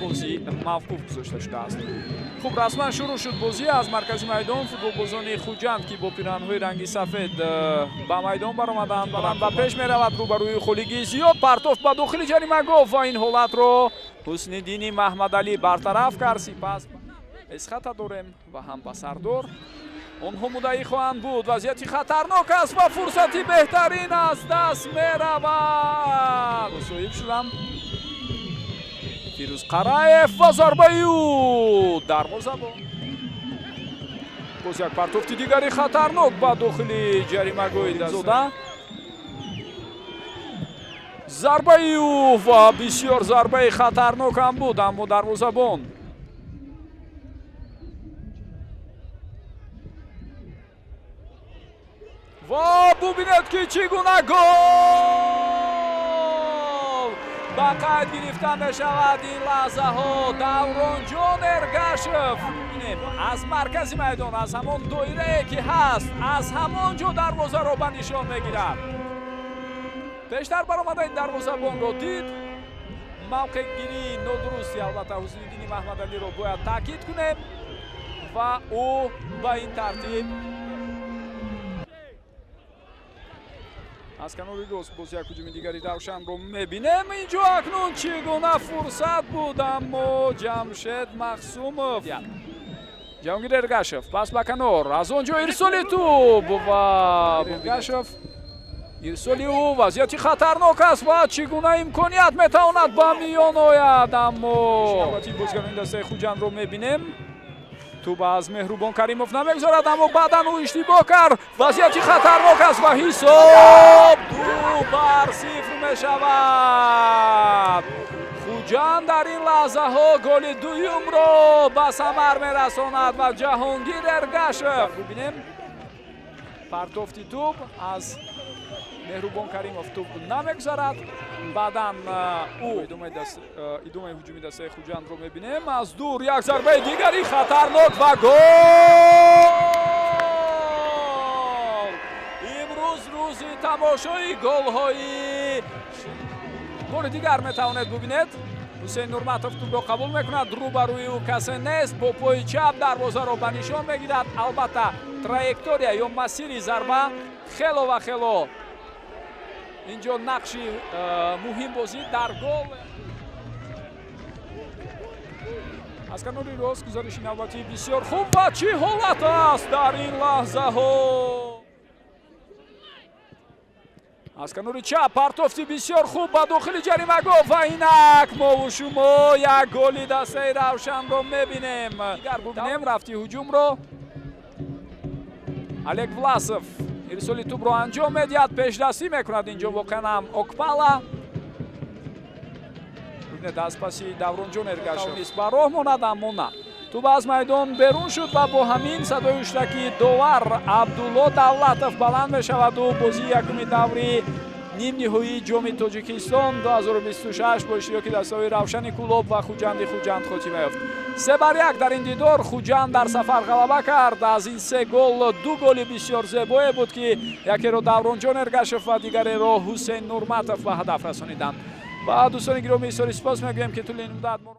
бозӣ мавқуф гузошта шудааст. хуб, расман шурӯъ шуд бозӣ аз маркази майдон. футболбозони Хуҷанд ки бо пиранҳои ранги сафед ба майдон баромаданд. Баланд ба пеш меравад рӯбарӯи хулигии зиёд. партофт ба дохили ҷаримагоҳ ва ин ҳолатро ҳусниддини маҳмадалӣ бартараф кард. Сипас эсхата дорем ва ҳам ба сардор. онҳо муддаӣ хоҳанд буд. вазъияти хатарнок аст ва фурсати беҳтарин аз даст меравад. мусоиб шудам фирӯз қараев ва зарбаи ӯ дарвозабон. боз як партофти дигари хатарнок ба дохили ҷаримагоҳи Дилзода. зарбаи ӯ ва бисёр зарбаи хатарнок ҳам буд, аммо дарвозабон ва бубинед ки чӣ гуна гол ба қайд гирифта мешавад. ин лаҳзаҳо Давронҷон Эргашев аз маркази майдон, аз ҳамон доирае ки ҳаст, аз ҳамон ҷо дарвозаро ба нишон мегирад. пештар баромада ин дарвозабонро дид. мавқеъгирии нодурусти албатта Ҳусниддини Маҳмадалиро бояд таъкид кунем ва ӯ ба ин тартиб аз канори рост боз як ҳуҷуми дигари равшанро мебинем. инҷо акнун чӣ гуна фурсат буд, аммо Ҷамшед Махсумов, Ҷаҳонгир Эргашев пас ба канор, аз он ҷо ирсоли тӯб ва Эргашев ирсоли ӯ вазъияти хатарнок аст ва чӣ гуна имконият метавонад ба миён ояд, аммо бозигарони дастаи Хуҷандро мебинем. туба аз Меҳрубон Каримов намегзорад, аммо баъдан ӯ иштибоҳ кард. вазъияти хатарнок аст ва ҳисоб 2-0 мешавад. Хуҷанд дар ин лаҳзаҳо голи дуюмро ба самар мерасонад ва Ҷаҳонгир Эргашев. бубинем партофти тӯб аз Меҳрубон Каримов тӯб намегзарад. баъдан ӯ идомаи ҳуҷуми дастаи Хуҷандро мебинем. аз дур як зарбаи дигари хатарнок ва гол. имрӯз рӯзи тамошои голҳои бори дигар метавонед бубинед. ҳусейн Нурматов тӯбро қабул мекунад. рӯбарӯи ӯ касе нест. бо пои чап дарвозаро ба нишон мегирад. албатта траектория ё масири зарба хело ва хело инҷо нақши муҳимбозӣ дар гол. аз канори рост гузариши навбатӣ бисёр хуб ва чӣ ҳолат аст дар ин лаҳзаҳо. аз канори чап партофти бисёр хуб ба дохили ҷаримагоҳ ва инак мову шумо як голи дастаи равшанро мебинем. дигар бубинем рафти ҳуҷумро. Олег Власов ирсоли тӯбро анҷом медиҳад. пешдастӣ мекунад инҷо воқеан ҳам Окпала. дастпаси Давронҷон Эргашев ба роҳ монад, аммо на. тӯб аз майдон берун шуд ва бо ҳамин садои уштаки довар Абдулло Давлатов баланд мешавад. ӯ бозии якуми даври нимниҳоии ҷоми Тоҷикистон 2026 бо иштироки дастаҳои Равшани Кӯлоб ва Хуҷанди Хуҷанд хотима ёфт. 3-1 дар ин дидор Хуҷанд дар сафар ғалаба кард. аз ин се гол ду голи бисёр зебое буд ки якеро Давронҷон Эргашев ва дигареро Ҳусейн Нурматов ба ҳадаф расониданд. ба дӯстони гиромӣ изҳори сипос мегӯем ки тӯли ин муддат